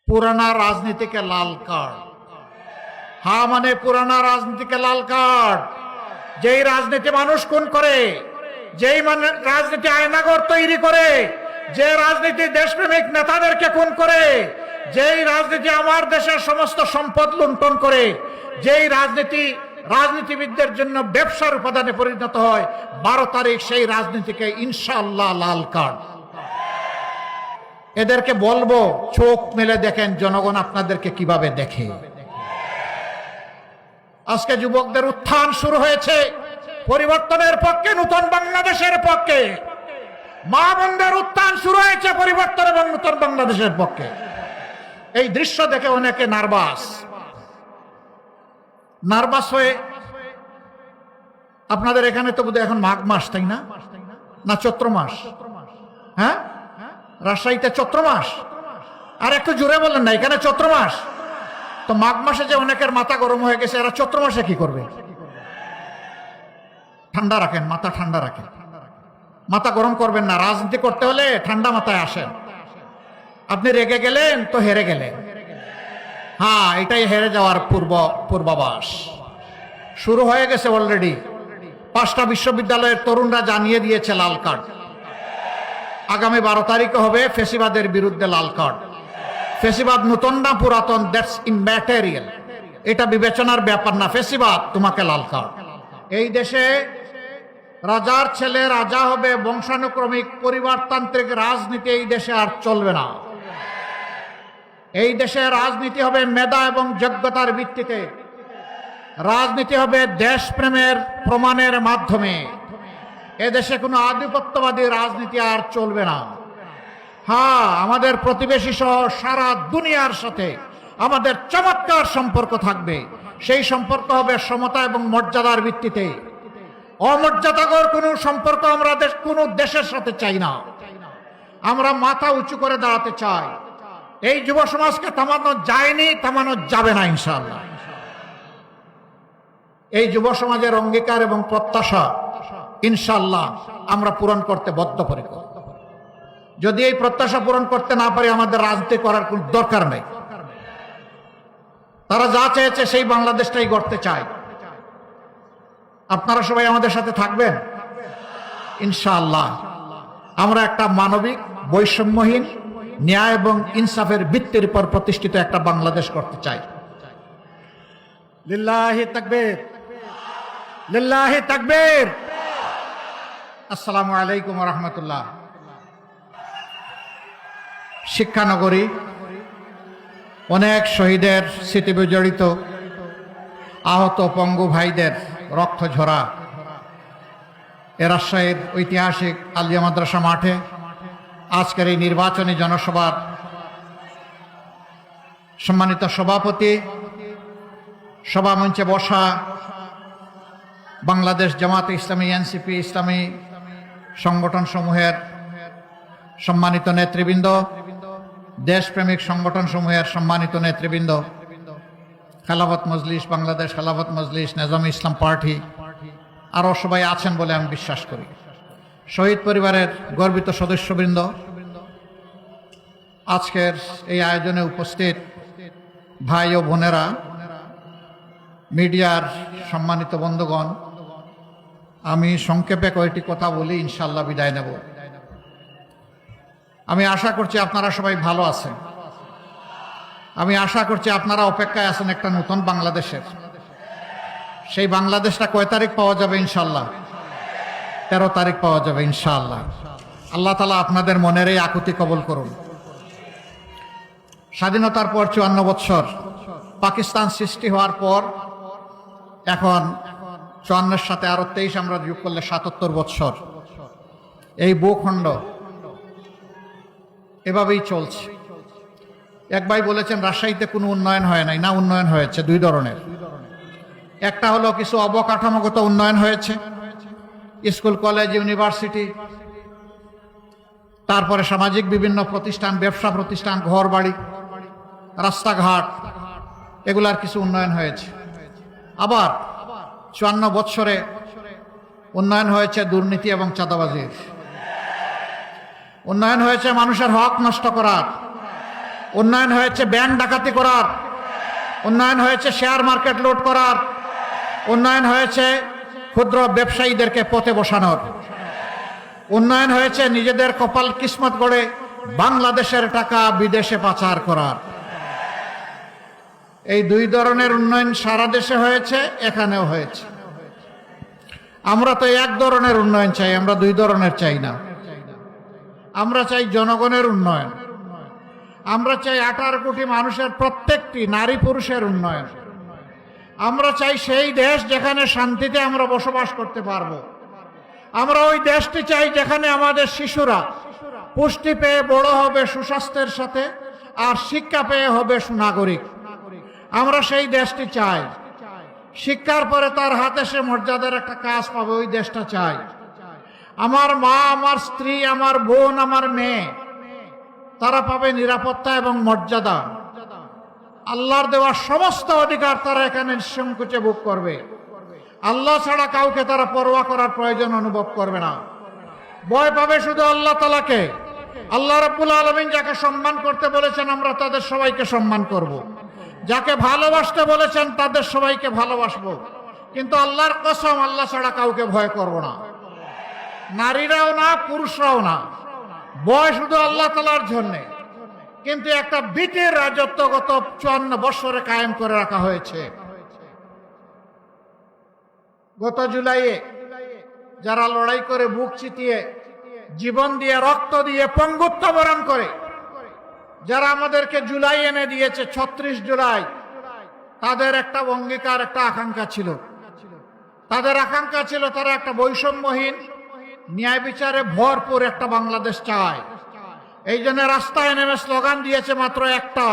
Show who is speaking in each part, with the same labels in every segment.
Speaker 1: पुराना राजनीति के लाल कार्ड। हाँ माने पुराना राजनीति के लाल कार्ड। যেই রাজনীতি মানুষ খুন করে, যেই রাজনীতি আয়নাঘর তৈরি করে, যে রাজনীতি দেশপ্রেমিক নেতাদেরকে খুন করে, যেই রাজনীতি আমার দেশের সমস্ত সম্পদ লুণ্ঠন করে, যেই রাজনীতি রাজনীতিবিদদের জন্য ব্যবসার উপাদানে পরিণত হয়, 12 তারিখ সেই রাজনীতিকে ইনশাআল্লাহ লাল কার্ড। এদেরকে বলবো চোখ মেলে দেখেন জনগণ আপনাদেরকে কিভাবে দেখে। আজকে যুবকদের উত্থান শুরু হয়েছে পরিবর্তনের পক্ষে, নতুন বাংলাদেশের পক্ষে। মা বোনদের উত্থান শুরু হয়েছে পরিবর্তন এবং নতুন বাংলাদেশের পক্ষে। এই দৃশ্য দেখে অনেকে নার্ভাস হয়ে, আপনাদের এখানে তো বোধহয় এখন মাঘ মাস, তাই না? না চৈত্র মাস? হ্যাঁ, রাজশাহীতে চৈত্র মাস। আর একটু জোরে বলেন না, এখানে চৈত্র মাস। তো মাঘ মাসে যে অনেকের মাথা গরম হয়ে গেছে, এরা চৈত্র মাসে কি করবে? ঠান্ডা রাখেন, মাথা ঠান্ডা রাখেন, মাথা গরম করবেন না। রাজনীতি করতে হলে ঠান্ডা মাথায় আসেন। আপনি রেগে গেলেন তো হেরে গেলেন। হ্যাঁ, এটাই হেরে যাওয়ার পূর্বাভাস। শুরু হয়ে গেছে অলরেডি। 5টা বিশ্ববিদ্যালয়ের তরুণরা জানিয়ে দিয়েছে লাল কার্ড। আগামী 12 তারিখে হবে ফেসিবাদের বিরুদ্ধে লাল কার্ড। ফেসিবাদ নতুন না পুরাতন, দ্যাটস ইম্যাটেরিয়াল, এটা বিবেচনার ব্যাপার না। ফেসিবাদ, তোমাকে লাল কার্ড। এই দেশে রাজার ছেলে রাজা হবে, বংশানুক্রমিক পরিবারতান্ত্রিক রাজনীতি এই দেশে আর চলবে না। এই দেশে রাজনীতি হবে মেধা এবং যোগ্যতার ভিত্তিতে। রাজনীতি হবে দেশপ্রেমের প্রমাণের মাধ্যমে। এদেশে কোনো আধিপত্যবাদী রাজনীতি আর চলবে না। হ্যাঁ, আমাদের প্রতিবেশী সহ সারা দুনিয়ার সাথে আমাদের চমৎকার সম্পর্ক থাকবে। সেই সম্পর্ক হবে সমতা এবং মর্যাদার ভিত্তিতে। অমর্যাদাকর কোনো সম্পর্ক আমরা কোনো দেশের সাথে চাই না। আমরা মাথা উঁচু করে দাঁড়াতে চাই। এই যুব সমাজকে থামানো যায়নি, থামানো যাবে না ইনশাআল্লাহ। এই যুব সমাজের অঙ্গীকার এবং প্রত্যাশা ইনশাআল্লাহ আমরা পূরণ করতে বদ্ধপরিকর। যদি এই প্রত্যাশা পূরণ করতে না পারি, আমাদের রাজনীতি করার কোনো দরকার নেই। তারা যা চেয়েছে সেই বাংলাদেশটাই গড়তে চায়। আপনারা সবাই আমাদের সাথে থাকবেন ইনশাআল্লাহ। আমরা একটা মানবিক, বৈষম্যহীন, ন্যায় এবং ইনসাফের ভিত্তির উপর প্রতিষ্ঠিত একটা বাংলাদেশ করতে চাই। লিল্লাহি তাকবীর, লিল্লাহি তাকবীর। আসসালামু আলাইকুম ওয়া রাহমাতুল্লাহ। শিক্ষানগরী, অনেক শহীদের স্মৃতি বিজড়িত, আহত পঙ্গু ভাইদের রক্ত ঝরা এ রাজশাহীর ঐতিহাসিক আলিয়া মাদ্রাসা মাঠে আজকের এই নির্বাচনী জনসভার সম্মানিত সভাপতি, সভামঞ্চে বসা বাংলাদেশ জামাতে ইসলামী, এনসিপি, ইসলামী সংগঠন সমূহের সম্মানিত নেতৃবৃন্দ, দেশপ্রেমিক সংগঠন সমূহের সম্মানিত নেতৃবৃন্দ, খেলাফত মজলিস, বাংলাদেশ খেলাফত মজলিস, নিজামী ইসলাম পার্টি, আরও সবাই আছেন বলে আমি বিশ্বাস করি। শহীদ পরিবারের গর্বিত সদস্যবৃন্দ, আজকের এই আয়োজনে উপস্থিত ভাই ও বোনেরা, মিডিয়ার সম্মানিত বন্ধুগণ, আমি সংক্ষেপে কয়েকটি কথা বলি, ইনশাআল্লাহ বিদায় নেব। আমি আশা করছি আপনারা সবাই ভালো আছেন। আমি আশা করছি আপনারা অপেক্ষায় আছেন একটা নতুন বাংলাদেশের। সেই বাংলাদেশটা কয় তারিখ পাওয়া যাবে? ইনশাআল্লাহ 13 তারিখ পাওয়া যাবে ইনশাআল্লাহ। আল্লাহ তাআলা আপনাদের মনের এই আকুতি কবুল করুন। স্বাধীনতার পর 54 বছর, পাকিস্তান সৃষ্টি হওয়ার পর এখন 54-এর সাথে আরো 23 আমরা যোগ করলে 77 বছর এই ভূখণ্ড এভাবেই চলছে। এক ভাই বলেছেন রাজশাহীতে কোনো উন্নয়ন হয় নাই। না, উন্নয়ন হয়েছে দুই ধরনের। একটা হলো কিছু অবকাঠামোগত উন্নয়ন হয়েছে, স্কুল, কলেজ, ইউনিভার্সিটি, তারপরে সামাজিক বিভিন্ন প্রতিষ্ঠান, ব্যবসা প্রতিষ্ঠান, ঘর বাড়ি, রাস্তাঘাট, এগুলার কিছু উন্নয়ন হয়েছে। আবার 54 বছরে উন্নয়ন হয়েছে দুর্নীতি এবং চাঁদাবাজির। উন্নয়ন হয়েছে মানুষের হক নষ্ট করার, উন্নয়ন হয়েছে ব্যাংক ডাকাতি করার, উন্নয়ন হয়েছে শেয়ার মার্কেট লুট করার, উন্নয়ন হয়েছে ক্ষুদ্র ব্যবসায়ীদেরকে পথে বসানোর, উন্নয়ন হয়েছে নিজেদের কপাল কিসমত গড়ে বাংলাদেশের টাকা বিদেশে পাচার করার। এই দুই ধরনের উন্নয়ন সারা দেশে হয়েছে, এখানেও হয়েছে। আমরা তো এক ধরনের উন্নয়ন চাই, আমরা দুই ধরনের চাই না। আমরা চাই জনগণের উন্নয়ন, আমরা চাই 18 কোটি মানুষের প্রত্যেকটি নারী পুরুষের উন্নয়ন। আমরা চাই সেই দেশ যেখানে শান্তিতে আমরা বসবাস করতে পারবো। আমরা ওই দেশটি চাই যেখানে আমাদের শিশুরা পুষ্টি পেয়ে বড় হবে সুস্বাস্থ্যের সাথে, আর শিক্ষা পেয়ে হবে সুনাগরিক। আমরা সেই দেশটি চাই। শিক্ষার পরে তার হাতে সে মর্যাদার একটা কাজ পাবে, ওই দেশটা চাই। আমার মা, আমার স্ত্রী, আমার বোন, আমার মেয়ে, তারা পাবে নিরাপত্তা এবং মর্যাদা। আল্লাহর দেওয়া সমস্ত অধিকার তারা এখানে নিঃসংকোচে ভোগ করবে। আল্লাহ ছাড়া কাউকে তারা পরোয়া করার প্রয়োজন অনুভব করবে না। ভয় পাবে শুধু আল্লাহ তাআলাকে। আল্লাহ রাব্বুল আলামিন যাকে সম্মান করতে বলেছেন আমরা তাদের সবাইকে সম্মান করব। যাকে ভালোবাসতে বলেছেন তাদের সবাইকে ভালোবাসবো। কিন্তু আল্লাহর কসম, আল্লাহ ছাড়া কাউকে ভয় করব না, নারীরাও না, পুরুষরাও না। ভয় শুধু আল্লাহ তাআলার জন্যে। কিন্তু একটা বিটের রাজত্ব গত 54 বছরে কায়েম করে রাখা হয়েছে। গত জুলাইয়ে যারা লড়াই করে বুক চিতিয়ে, জীবন দিয়ে, রক্ত দিয়ে, পঙ্গুত্ব বরণ করে যারা আমাদেরকে জুলাই এনে দিয়েছে, 36 জুলাই, তাদের একটা অঙ্গীকার, একটা আকাঙ্ক্ষা ছিল। তাদের আকাঙ্ক্ষা ছিল তারা একটা বৈষম্যহীন, ন্যায় বিচারে ভরপুর একটা বাংলাদেশ চায়। এই জন্য রাস্তায় নেমে স্লোগান দিয়েছে মাত্র একটা,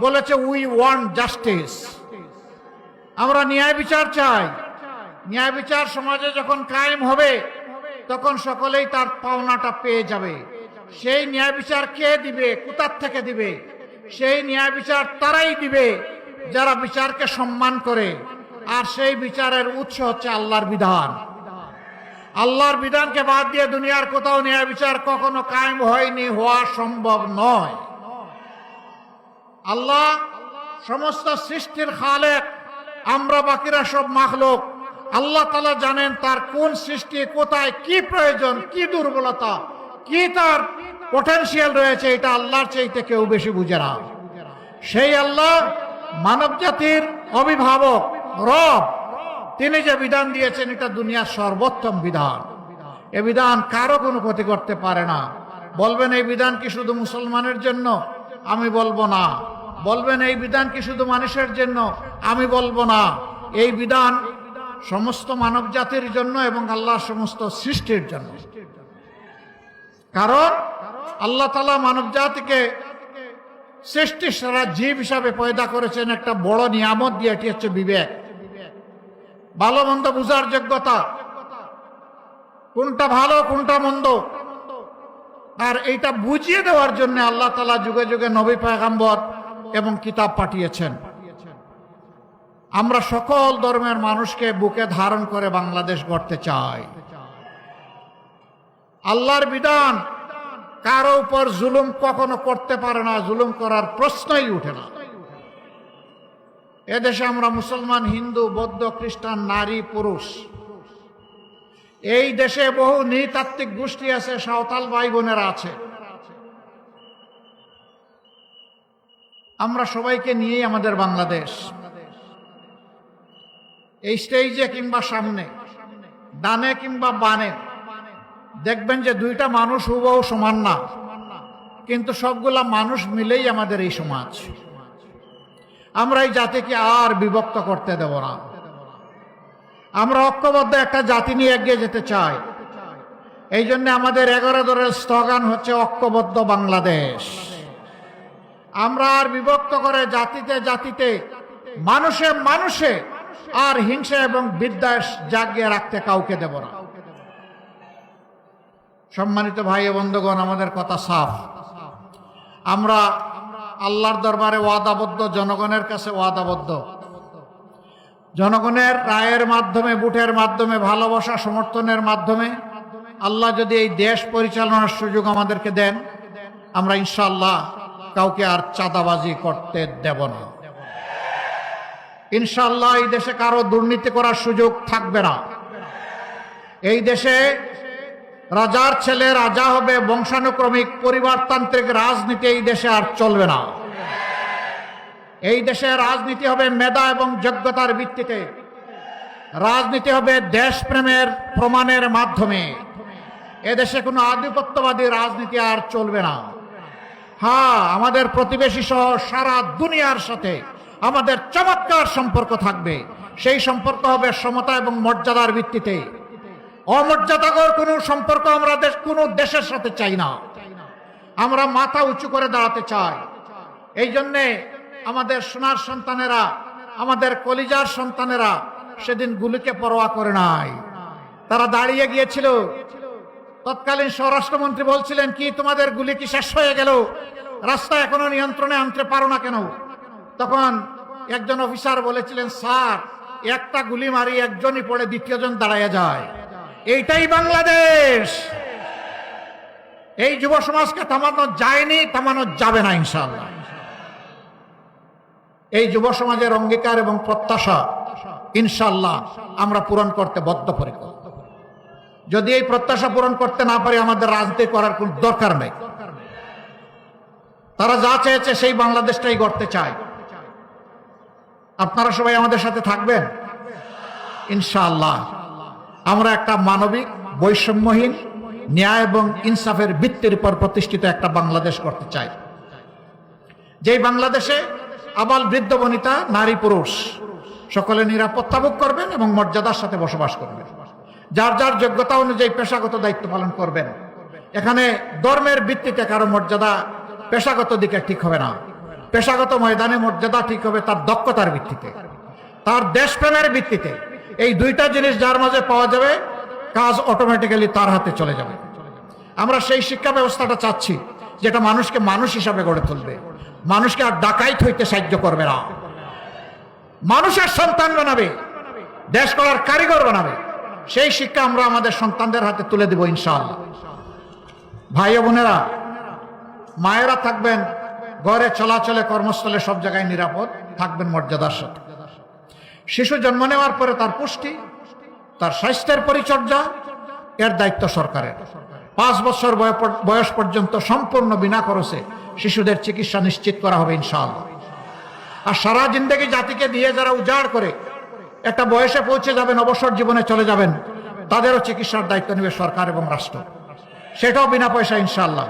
Speaker 1: বলেছে উই ওয়ান্ট জাস্টিস। আমরা ন্যায় বিচার চাই। ন্যায় বিচার সমাজে যখন কায়েম হবে তখন সকলেই তার পাওনাটা পেয়ে যাবে। সেই ন্যায় বিচার কে দিবে, কোথার থেকে দিবে? সেই ন্যায় বিচার তারাই দিবে যারা বিচারকে সম্মান করে। আর সেই বিচারের উৎস হচ্ছে আল্লাহর বিধান। আল্লাহর বিধানকে বাদ দিয়ে দুনিয়ার কোথাও ন্যায় বিচার কখনো কায়েম হয়নি, হওয়া সম্ভব নয়। আল্লাহ সমস্ত সৃষ্টির খালেক, আমরা বাকিরা সব মাখলুক। আল্লাহ তাআলা জানেন তার কোন সৃষ্টি কোথায় কি প্রয়োজন, কি দুর্বলতা, কি তার পটেনশিয়াল রয়েছে, এটা আল্লাহর চাইতে কেউ বেশি বুঝে না। সেই আল্লাহ মানব জাতির অভিভাবক, রব, তিনি যে বিধান দিয়েছেন এটা দুনিয়ার সর্বোত্তম বিধান। এ বিধান কারো কোনো ক্ষতি করতে পারে না। বলবেন এই বিধান কি শুধু মুসলমানের জন্য? আমি বলবো না। বলবেন এই বিধান কি শুধু মানুষের জন্য? আমি বলবো না। এই বিধান সমস্ত মানব জাতির জন্য এবং আল্লাহর সমস্ত সৃষ্টির জন্য। কারণ আল্লাহ তাআলা মানব জাতিকে সৃষ্টি সারা জীব হিসাবে পয়দা করেছেন একটা বড় নিয়ামত দিয়ে, এটি হচ্ছে বিবেক, ভালো মন্দ বুঝার যোগ্যতা, কোনটা ভালো কোনটা মন্দ। আর এইটা বুঝিয়ে দেওয়ার জন্য আল্লাহ তাআলা যুগে যুগে নবী পয়গম্বর এবং কিতাব পাঠিয়েছেন। আমরা সকল ধর্মের মানুষকে বুকে ধারণ করে বাংলাদেশ গড়তে চাই। আল্লাহর বিধান কারো উপর জুলুম কখনো করতে পারে না, জুলুম করার প্রশ্নই উঠে না। এদেশে আমরা মুসলমান, হিন্দু, বৌদ্ধ, খ্রিস্টান, নারী, পুরুষ, এই দেশে বহু নৃতাত্ত্বিক গোষ্ঠী আছে, সাঁওতাল ভাই বোনেরা আছে। আমরা সবাইকে নিয়েই আমাদের বাংলাদেশ। এই স্টেজে কিংবা সামনে, ডানে কিংবা বানে, দেখবেন যে দুইটা মানুষ হুবহু সমান না, কিন্তু সবগুলা মানুষ মিলেই আমাদের এই সমাজ। আমরা এই জাতিকে আর বিভক্ত করতে দেব না। আমরা ঐক্যবদ্ধ একটা জাতি নিয়ে এগিয়ে যেতে চাই। এই জন্য আমাদের 11 দলের স্লোগান হচ্ছে ঐক্যবদ্ধ বাংলাদেশ। আমরা আর বিভক্ত করে জাতিতে জাতিতে, মানুষে মানুষে আর হিংসা এবং বিদ্বেষ জাগিয়ে রাখতে কাউকে দেব না। সম্মানিত ভাই ও বন্ধুগণ, আমাদের কথা সাফ। আমরা আল্লাহর দরবারে ওয়াদাবদ্ধ, জনগণের কাছে ওয়াদাবদ্ধ। জনগণের রায়ের মাধ্যমে, ভোটের মাধ্যমে, ভালোবাসা সমর্থনের মাধ্যমে আল্লাহ যদি এই দেশ পরিচালনার সুযোগ আমাদেরকে দেন, আমরা ইনশাআল্লাহ কাউকে আর চাঁদাবাজি করতে দেব না। ইনশাআল্লাহ এই দেশে কারো দুর্নীতি করার সুযোগ থাকবে না। এই দেশে রাজার ছেলে রাজা হবে, বংশানুক্রমিক পরিবারতান্ত্রিক রাজনীতি এই দেশে আর চলবে না। এই দেশে রাজনীতি হবে মেধা এবং যোগ্যতার ভিত্তিতে, রাজনীতি হবে দেশপ্রেমের প্রমাণের মাধ্যমে। এদেশে কোনো আধিপত্যবাদী রাজনীতি আর চলবে না। হ্যাঁ, আমাদের প্রতিবেশী সহ সারা দুনিয়ার সাথে আমাদের চমৎকার সম্পর্ক থাকবে। সেই সম্পর্ক হবে সমতা এবং মর্যাদার ভিত্তিতে। অমর্যাদাকর কোনো সম্পর্ক আমরা কোনো দেশের সাথে চাই না। আমরা মাথা উঁচু করে দাঁড়াতে চাই। এই জন্যে আমাদের সোনার সন্তানেরা, আমাদের কলিজার সন্তানেরা সেদিন গুলিকে পরোয়া করে নাই। তারা দাঁড়িয়ে গিয়েছিল। তৎকালীন স্বরাষ্ট্রমন্ত্রী বলছিলেন, কি তোমাদের গুলি কি শেষ হয়ে গেল? রাস্তা এখনো নিয়ন্ত্রণে আনতে পারো না কেন? তখন একজন অফিসার বলেছিলেন, স্যার, একটা গুলি মারি একজনই পড়ে দ্বিতীয়জন দাঁড়াইয়া যায়। এইটাই বাংলাদেশ। এই যুব সমাজকে থামানো যায়নি, থামানো যাবে না ইনশাআল্লাহ। এই যুব সমাজের অঙ্গীকার এবং প্রত্যাশা ইনশাআল্লাহ আমরা পূরণ করতে বদ্ধপরিকর। যদি এই প্রত্যাশা পূরণ করতে না পারি, আমাদের রাজনীতি করার কোন দরকার নেই। তারা যা চেয়েছে সেই বাংলাদেশটাই গড়তে চায়। আপনারা সবাই আমাদের সাথে থাকবেন ইনশাআল্লাহ। আমরা একটা মানবিক, বৈষম্যহীন, ন্যায় এবং ইনসাফের ভিত্তির উপর প্রতিষ্ঠিত একটা বাংলাদেশ করতে চাই, যেই বাংলাদেশে আবাল বৃদ্ধ বনিতা, নারী পুরুষ সকলে নিরাপত্তা ভোগ করবেন এবং মর্যাদার সাথে বসবাস করবেন। যার যার যোগ্যতা অনুযায়ী পেশাগত দায়িত্ব পালন করবেন। এখানে ধর্মের ভিত্তিতে কারো মর্যাদা পেশাগত দিকে ঠিক হবে না। পেশাগত ময়দানে মর্যাদা ঠিক হবে তার দক্ষতার ভিত্তিতে, তার দেশপ্রেমের ভিত্তিতে। এই দুইটা জিনিস যার মাঝে পাওয়া যাবে, কাজ অটোমেটিক্যালি তার হাতে চলে যাবে। আমরা সেই শিক্ষা ব্যবস্থাটা চাচ্ছি যেটা মানুষকে মানুষ হিসাবে গড়ে তুলবে, মানুষকে আর ডাকাইত হইতে সাহায্য করবে না, মানুষের সন্তান বানাবে, দেশ গড়ার কারিগর বানাবে। সেই শিক্ষা আমরা আমাদের সন্তানদের হাতে তুলে দেব ইনশাআল্লাহ। ভাই ও বোনেরা, মায়েরা থাকবেন ঘরে, চলাচলে, কর্মস্থলে, সব জায়গায় নিরাপদ থাকবেন মর্যাদার সাথে। শিশু জন্ম নেওয়ার পরে তার পুষ্টি, তার স্বাস্থ্যের পরিচর্যা এর দায়িত্ব সরকারের। 5 বছর বয়স পর্যন্ত সম্পূর্ণ বিনা খরচে শিশুদের চিকিৎসা নিশ্চিত করা হবে ইনশাআল্লাহ। আর সারা জিন্দেগি জাতিকে দিয়ে যারা উজাড় করে একটা বয়সে পৌঁছে যাবেন, অবসর জীবনে চলে যাবেন, তাদেরও চিকিৎসার দায়িত্ব নেবে সরকার এবং রাষ্ট্র। সেটাও বিনা পয়সা ইনশাআল্লাহ।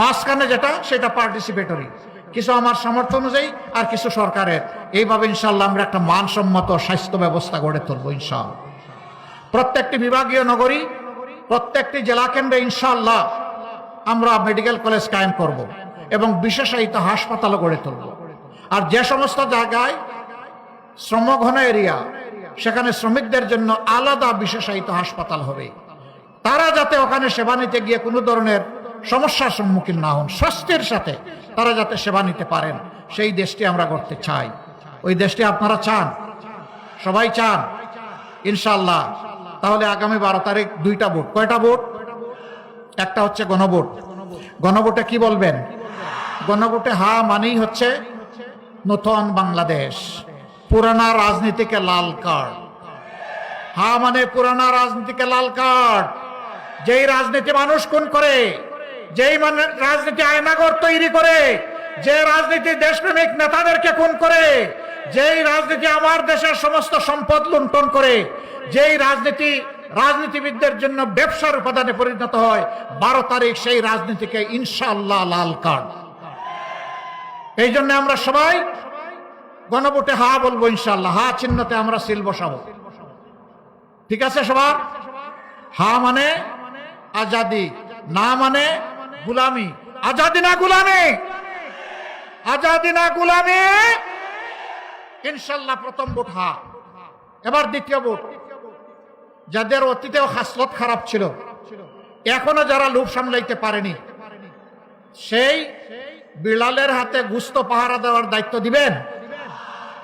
Speaker 1: মাঝখানে যেটা, সেটা পার্টিসিপেটরি, কিছু আমার সামর্থ্য অনুযায়ী আর কিছু সরকারের। এইভাবে ইনশাআল্লাহ আমরা একটা মানসম্মত স্বাস্থ্য ব্যবস্থা গড়ে তুলবো ইনশাআল্লাহ। প্রত্যেকটি বিভাগীয় নগরী, প্রত্যেকটি জেলা কেন্দ্রে ইনশাআল্লাহ আমরা মেডিকেল কলেজ কায়েম করব এবং বিশেষায়িত হাসপাতালও গড়ে তুলব। আর যে সমস্ত জায়গায় শ্রমঘন এরিয়া, সেখানে শ্রমিকদের জন্য আলাদা বিশেষায়িত হাসপাতাল হবে। তারা যাতে ওখানে সেবা নিতে গিয়ে কোনো ধরনের সমস্যার সম্মুখীন না হন, স্বস্তির সাথে তারা যাতে সেবা নিতে পারেন, সেই দেশটি আমরা করতে চাই। ওই দেশটি আপনারা চান, সবাই চান ইনশাআল্লাহ। তাহলে আগামী 12 তারিখ 2টা ভোট। কয়টা ভোট? একটা হচ্ছে গণভোট। গণভোটে কি বলবেন? গণভোটে হা মানেই হচ্ছে নতুন বাংলাদেশ, পুরানা রাজনীতিকে লাল কার্ড। হা মানে পুরানা রাজনীতিকে লাল কার্ড। যেই রাজনীতি মানুষ খুন করে, যেই রাজনীতি আয়নাঘর তৈরি করে, যে রাজনীতি দেশপ্রেমিক নেতাদেরকে খুন করে, যেই রাজনীতি আমার দেশের সমস্ত সম্পদ লুণ্ঠন করে, যেই রাজনীতি রাজনীতিবিদদের জন্য ব্যবসার উপাদানে পরিণত হয়, 12 তারিখ সেই রাজনীতিকে ইনশাআল্লাহ লাল কার্ড। এই জন্য আমরা সবাই গণভোটে হা বলবো ইনশাআল্লাহ। হা চিহ্নতে আমরা সিল বসাবো। ঠিক আছে সবার? হা মানে আজাদি, না মানে গুলামি। আজাদি না গুলামি, আজাদি না গুলামি। ইনশাআল্লাহ প্রথম ভোট হা। এবার দ্বিতীয় ভোট। যাদের অতীতেও খাসলত খারাপ ছিল, এখনো যারা লোভ সামলাইতে পারেনি, সেই বিড়ালের হাতে গুস্ত পাহারা দেওয়ার দায়িত্ব দিবেন।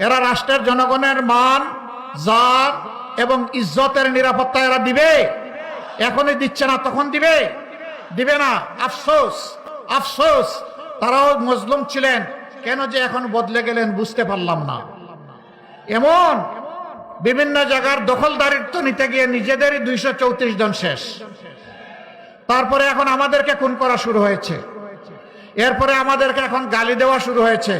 Speaker 1: এরা রাষ্ট্রের জনগণের মান, জান এবং ইজ্জতের নিরাপত্তা এরা দিবে। এখনই দিচ্ছে না, তখন দিবে? দিবে না। আফসোস, আফসোস, তারাও মজলুম ছিলেন, কেন যে এখন বদলে গেলেন বুঝতে পারলাম না। এমন বিভিন্ন জায়গার দখলদারিত্ব নিতে গিয়ে নিজেদেরই 234 জন শেষ। তারপরে এখন আমাদেরকে খুন করা শুরু হয়েছে, এরপরে আমাদেরকে এখন গালি দেওয়া শুরু হয়েছে।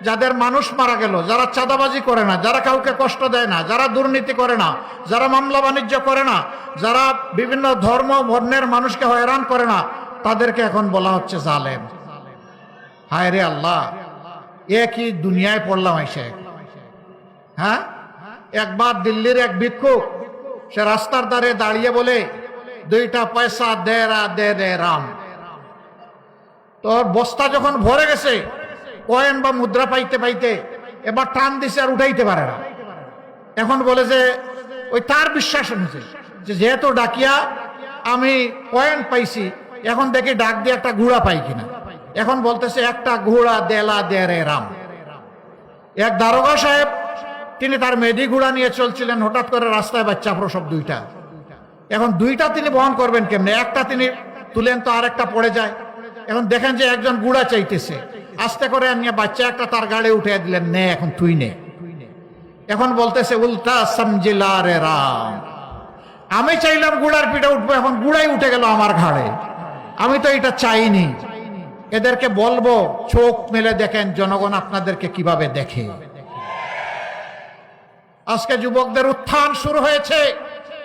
Speaker 1: যাদের মানুষ মারা গেল, যারা চাঁদাবাজি করে না, যারা কাউকে কষ্ট দেয় না, যারা দুর্নীতি করে না, যারা মামলা বাণিজ্য করে না, যারা বিভিন্ন ধর্ম বর্ণের মানুষকে হয়রান করে না, তাদেরকে এখন বলা হচ্ছে জালেম। হায় রে আল্লাহ, এ কি দুনিয়ায় পড়লাম এসে। হ্যাঁ, একবার দিল্লির এক ভিক্ষুক সে রাস্তার ধারে দাঁড়িয়ে বলে, 2টা পয়সা দে রে রাম। তোর বস্তা যখন ভরে গেছে, কয়েন বা মুদ্রা পাইতে পাইতে এবার টান দিছে আর উঠাইতে পারে না। এখন বলে যে ওই তার বিশ্বাস অনুযায়ী যে যেহেতু ডাকিয়া আমি কয়েন পাইছি, এখন দেখি ডাক দিয়ে একটা ঘোড়া পাই কিনা। এখন বলতেছে একটা ঘোড়া দেলা দে রে রাম। এক দারোগা সাহেব, তিনি তার মেডি ঘোড়া নিয়ে চলছিলেন, হঠাৎ করে রাস্তায় বাচ্চা প্রসব 2টা। এখন 2টা তিনি বহন করবেন কেমনে? একটা তিনি তুলেন তো আরেকটা পড়ে যায়। এখন দেখেন যে একজন গুড়া চাইতেছে, আস্তে করে নিয়ে বাচ্চা একটা তার গাড়ি উঠে দিলেন, নে এখন তুই নে। এখন বলতেছে উল্টা সমজিলা রে রাম, আমি চাইলাম গুড়ার পিঠে উঠবো, এখন গুড়াই উঠে গেল আমার ঘাড়ে। আমি তো এটা চাইনি। এদেরকে বলবো চোখ মেলে দেখেন জনগণ আপনাদেরকে কিভাবে দেখে। আজকে যুবকদের উত্থান শুরু হয়েছে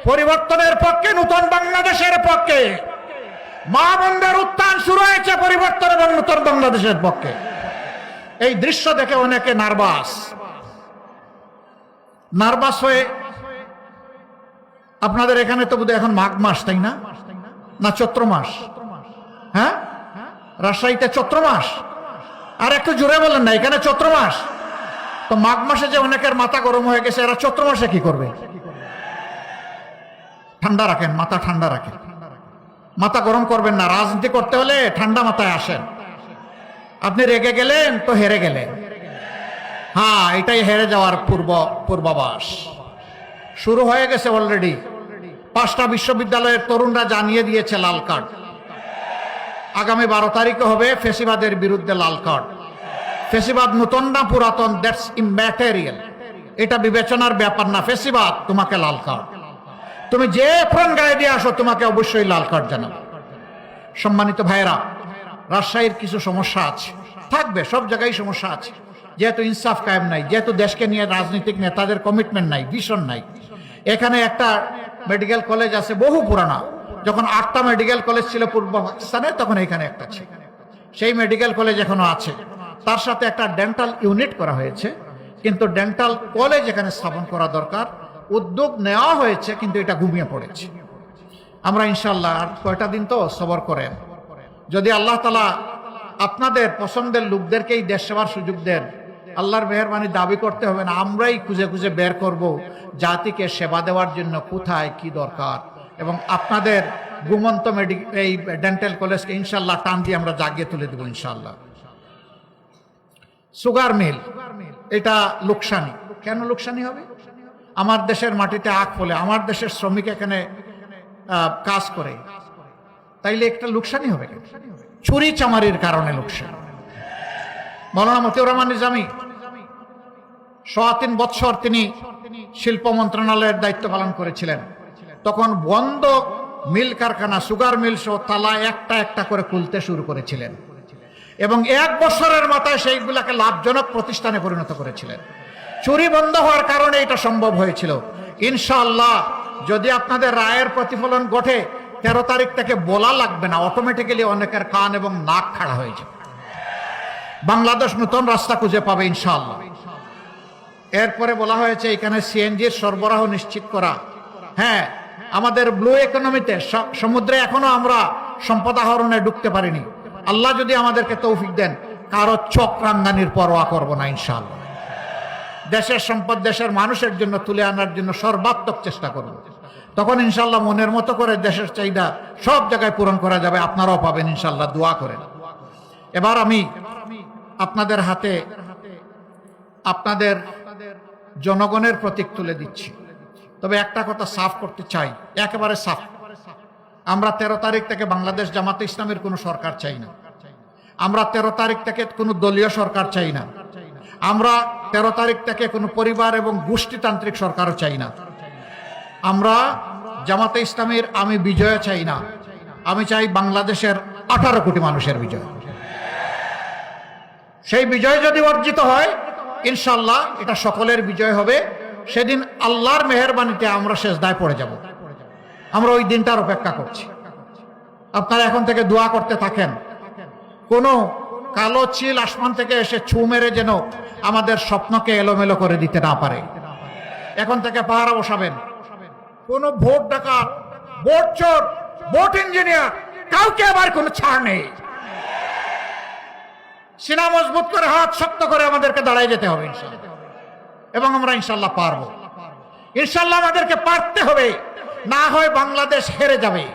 Speaker 1: পরিবর্তনের পক্ষে, নতুন বাংলাদেশের পক্ষে। মা বোনদের উত্থান শুরু হয়েছে পরিবর্তন এবং নতুন বাংলাদেশের পক্ষে। এই দৃশ্য দেখে অনেকে নার্ভাস হয়ে, আপনাদের এখানে তো বোধহয় এখন মাঘ মাস, তাই না? না চৈত্র মাস? হ্যাঁ, রাজশাহীতে চৈত্র মাস। আর একটু জোরে বলেন না, এখানে চৈত্র মাস। তো মাঘ মাসে যে অনেকের মাথা গরম হয়ে গেছে, এরা চৈত্র মাসে কি করবে? ঠান্ডা রাখেন, মাথা ঠান্ডা রাখেন, মাথা গরম করবেন না। রাজনীতি করতে হলে ঠান্ডা মাথায় আসেন। আপনি রেগে গেলেন তো হেরে গেলেন। হ্যাঁ, এটাই হেরে যাওয়ার পূর্বাভাস শুরু হয়ে গেছে অলরেডি। 5টা বিশ্ববিদ্যালয়ের তরুণরা জানিয়ে দিয়েছে লাল কার্ড। আগামী 12 তারিখে হবে ফেসিবাদের বিরুদ্ধে লাল কার্ড। ফেসিবাদ নতুন না পুরাতন, দ্যাটস ইম্যাটেরিয়াল, এটা বিবেচনার ব্যাপার না। ফেসিবাদ তোমাকে লাল কার্ড, তুমি যে ফ্রন গায়ে দিয়ে আসো তোমাকে অবশ্যই লাল কার্ড জানাবে। সম্মানিত ভাইরা, রাজশাহীর কিছু সমস্যা আছে, থাকবে, সব জায়গায় সমস্যা আছে। যেহেতু ইনসাফ কায়েম নাই, যেহেতু দেশকে নিয়ে রাজনৈতিক নেতাদের কমিটমেন্ট নাই, ভিশন নাই। এখানে একটা মেডিকেল কলেজ আছে, বহু পুরানা। যখন 8টা মেডিকেল কলেজ ছিল পূর্ব পাকিস্তানে, তখন এখানে একটা ছিল। সেই মেডিকেল কলেজ এখনো আছে। তার সাথে একটা ডেন্টাল ইউনিট করা হয়েছে, কিন্তু ডেন্টাল কলেজ এখানে স্থাপন করা দরকার। উদ্যোগ নেওয়া হয়েছে, কিন্তু এটা ঘুমিয়ে পড়েছে। আমরা ইনশাল্লাহ আর কয়টা দিন তো সবর করেন। যদি আল্লাহ তাআলা আপনাদের পছন্দের লোকদেরকেই দেশ সেবার সুযোগ দেন, আল্লাহর মেহেরবানি দাবি করতে হবে না, আমরাই খুঁজে খুঁজে বের করব জাতিকে সেবা দেওয়ার জন্য কোথায় কি দরকার। এবং আপনাদের ঘুমন্ত এই ডেন্টাল কলেজকে ইনশাল্লাহ টান দিয়ে আমরা জাগিয়ে তুলে দেবো ইনশাল্লাহ। সুগার মিল, এটা লোকসানি। কেন লোকসানি হবে? আমার দেশের মাটিতে আখ ফলে, আমার দেশের শ্রমিক এখানে কাজ করে, তাইলে একটা লোকসানি হবে। চুরি চামারির কারণে লোকসান। মাওলানা মতিউর রহমান নিজামী 3.25 বছর তিনি শিল্প মন্ত্রণালয়ের দায়িত্ব পালন করেছিলেন। তখন বন্ধ মিল কারখানা, সুগার মিল সহ তালা একটা একটা করে খুলতে শুরু করেছিলেন এবং 1 বছরের মাথায় সেইগুলাকে লাভজনক প্রতিষ্ঠানে পরিণত করেছিলেন। চুরি বন্ধ হওয়ার কারণে এটা সম্ভব হয়েছিল। ইনশাআল্লাহ যদি আপনাদের রায়ের প্রতিফলন ঘটে, 13 তারিখ থেকে বলা লাগবে না, অটোমেটিক্যালি অনেকের কান এবং নাক খাড়া হয়ে যাবে। বাংলাদেশ নতুন রাস্তা খুঁজে পাবে ইনশাআল্লাহ। এরপরে বলা হয়েছে এখানে সিএনজির সরবরাহ নিশ্চিত করা। হ্যাঁ, আমাদের ব্লু ইকোনমিতে সমুদ্রে এখনো আমরা সম্পদ আহরণে ঢুকতে পারিনি। আল্লাহ যদি আমাদেরকে তৌফিক দেন, কারো চক্রাঙ্গানির পরোয়া করব না ইনশাআল্লাহ। দেশের সম্পদ দেশের মানুষের জন্য তুলে আনার জন্য সর্বাত্মক চেষ্টা করব। তখন ইনশাআল্লাহ মনের মতো করে দেশের চাহিদা সব জায়গায় পূরণ করা যাবে। আপনারাও পাবেন ইনশাআল্লাহ, দোয়া করেন। এবার আমি আপনাদের হাতে আপনাদের জনগণের প্রতীক তুলে দিচ্ছি। তবে একটা কথা সাফ করতে চাই, একেবারে সাফ। আমরা 13 তারিখ থেকে বাংলাদেশ জামাতে ইসলামের কোনো সরকার চাই না। আমরা 13 তারিখ থেকে কোনো দলীয় সরকার চাই না। আমরা 13 তারিখ থেকে কোনো পরিবার এবং গোষ্ঠীতান্ত্রিক সরকারও চাই না। আমরা জামাতে ইসলামীর আমি বিজয় চাই না, আমি চাই বাংলাদেশের 18 কোটি মানুষের বিজয়। সেই বিজয় যদি অর্জিত হয় ইনশাআল্লাহ এটা সকলের বিজয় হবে। সেদিন আল্লাহর মেহেরবানিতে আমরা সেজদায় পড়ে যাব। আমরা ওই দিনটার অপেক্ষা করছি। আপনারা এখন থেকে দোয়া করতে থাকেন, কোনো কালো চিল আসমান থেকে এসে ছু মেরে যেন আমাদের স্বপ্নকে এলোমেলো করে দিতে না পারে। এখন থেকে পাহারা বসাবেন। কোনো ভোট ডাকাত, ভোট চোর, ভোট ইঞ্জিনিয়ার কাউকে আবার কোনো ছাড় নেই। সিনা মজবুত করে, হাত শক্ত করে আমাদেরকে দাঁড়ায় যেতে হবে ইনশাআল্লাহ, এবং আমরা ইনশাআল্লাহ পারবো। ইনশাআল্লাহ আমাদেরকে পারতে হবে, না হয় বাংলাদেশ হেরে যাবে।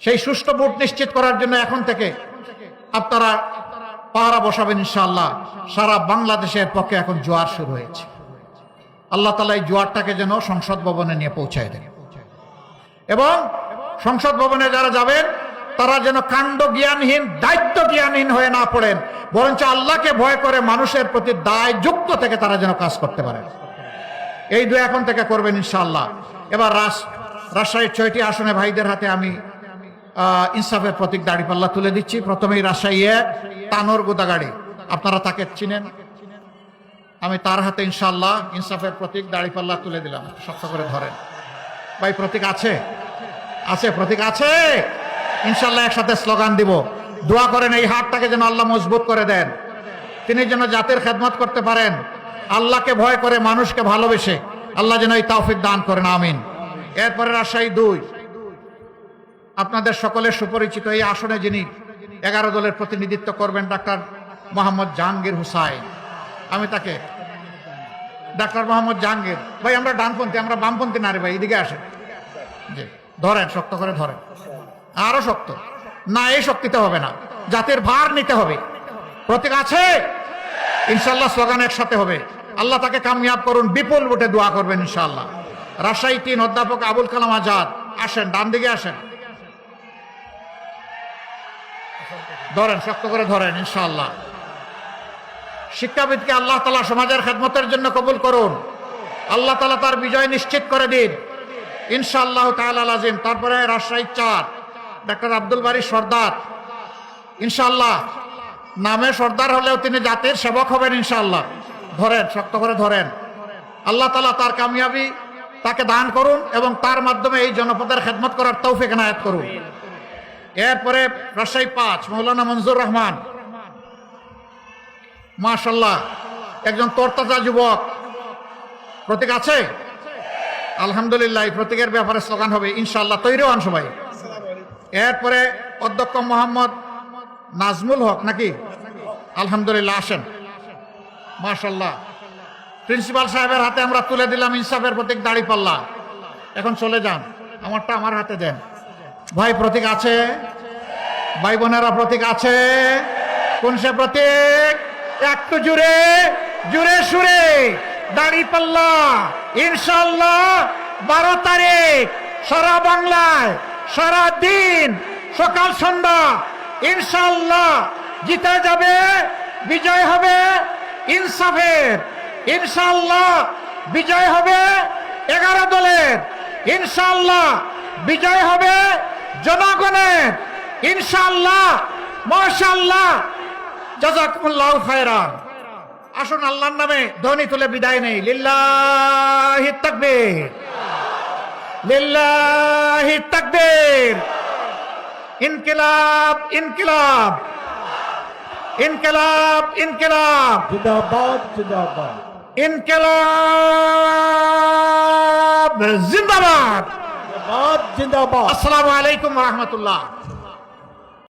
Speaker 1: সেই সুষ্ঠু ভোট নিশ্চিত করার জন্য এখন থেকে আপনারা পাহারা বসাবেন ইনশাআল্লাহ। সারা বাংলাদেশের পক্ষে এখন জোয়ার শুরু হয়েছে। আল্লাহ তাআলা এই জোয়ারটাকে যেন সংসদ ভবনে নিয়ে পৌঁছায় দেন, এবং সংসদ ভবনে যারা যাবেন তারা যেন কাণ্ড জ্ঞানহীন, দায়িত্ব জ্ঞানহীন হয়ে না পড়েন, বরঞ্চ আল্লাহকে ভয় করে মানুষের প্রতি দায় যুক্ত থেকে তারা যেন কাজ করতে পারেন। এই দুই এখন থেকে করবেন ইনশাআল্লাহ। এবার রাজশাহীর 6টি আসনে ভাইদের হাতে আমি ইনসাফের প্রতীক দাঁড়িপাল্লা তুলে দিচ্ছি। প্রথমেই রাজশাহী 1 তানোর গোদাগাড়ি, আপনারা তাকে চিনেন। আমি তার হাতে ইনশাআল্লাহ ইনসাফের প্রতীক দাঁড়িপাল্লা তুলে দিলাম। শক্ত করে ধরেন ভাই। প্রতীক আছে? আছে, প্রতীক আছে। ইনশাআল্লাহ একসাথে স্লোগান দিব। দোয়া করেন এই হাতটাকে যেন আল্লাহ মজবুত করে দেন, তিনি যেন জাতির খেদমত করতে পারেন, আল্লাহকে ভয় করে মানুষকে ভালোবেসে আল্লাহ যেন এই তৌফিক দান করেন, আমিন। এরপরে রাজশাহী 2, আপনাদের সকলের সুপরিচিত এই আসনে যিনি 11 দলের প্রতিনিধিত্ব করবেন, ডাক্তার মোহাম্মদ জাহাঙ্গীর হুসাইন। আমি তাকে ডাক্তার মোহাম্মদ জাহাঙ্গীর ভাই, আমরা ডানপন্থী, আমরা বামপন্থী না রে ভাই, এদিকে আসেন। জি, ধরেন, শক্ত করে ধরেন, আরো শক্ত। না, এই শক্তিতে হবে না, জাতির ভার নিতে হবে। প্রতীক আছে ইনশাআল্লাহ, স্লোগান একসাথে হবে। আল্লাহ তাকে কামিয়াব করুন, বিপুল ভোটে দোয়া করবেন ইনশাআল্লাহ। রাজশাহী 3 অধ্যাপক আবুল কালাম আজাদ, আসেন, ডান দিকে আসেন, ধরেন, শক্ত করে ধরেন ইনশাআল্লাহ। শিক্ষাবিদকে আল্লাহ তাআলা সমাজের খেদমতের জন্য কবুল করুন, আল্লাহ তাআলা তার বিজয় নিশ্চিত করে দিন ইনশাআল্লাহ তাআলা লাজিম। তারপরে রাজশাহী 4 ডাক্তার আব্দুল বারী সর্দার, ইনশাআল্লাহ নামে সর্দার হলেও তিনি জাতির সেবক হবেন ইনশাআল্লাহ। ধরেন, শক্ত করে ধরেন। আল্লাহ তাআলা তার কামিয়াবি তাকে দান করুন এবং তার মাধ্যমে এই জনপদের খেদমত করার তৌফিক এনায়েত করুন। এরপরে রাজশাহী 5 মৌলানা মনজুর রহমান, মাশাআল্লাহ একজন তরতাজা যুবক। প্রতীক আছে আলহামদুলিল্লাহ। এই প্রতীকের ব্যাপারে স্লোগান হবে ইনশাআল্লাহ। তৈরি হন সবাই। এরপরে অধ্যক্ষ মোহাম্মদ নাজমুল হক, নাকি? আলহামদুলিল্লাহ, আসেন, মাশাআল্লাহ। প্রিন্সিপাল সাহেবের হাতে আমরা তুলে দিলাম ইনসাফের প্রতীক দাঁড়িপাল্লা। এখন চলে যান, আমারটা আমার হাতে দেন ভাই। প্রতীক আছে ভাই বোনেরা? প্রতীক আছে? কোন সে প্রতীক? একটু জুড়ে জুড়ে সুরে দাঁড়িপাল্লা ইনশাআল্লাহ 12 তারিখ সারা বাংলায় সারা দিন সকাল সন্ধ্যা ইনশাআল্লাহ জিতে যাবে, বিজয় হবে ইনসাফের। ইনশাআল্লাহ বিজয় হবে 11 দলের। ইনশাআল্লাহ বিজয় হবে জনগণের ইনশাআল্লাহ। মাশাআল্লাহ, জাযাকুমুল্লাহু খায়রান। আসুন আল্লাহর নামে ধ্বনি তুলে বিদায় নেই। লিল্লাহি তাকবীর, লিল্লাহি তাকবীর। ইনকিলাব, ইনকিলাব, ইনকিলাব, ইনকিলাব,
Speaker 2: জিন্দাবাদ, জিন্দাবাদ।
Speaker 1: ইনকিলাব জিন্দাবাদ,
Speaker 2: জিন্দাবাদ।
Speaker 1: আসসালামু আলাইকুম ওয়া রাহমাতুল্লাহ।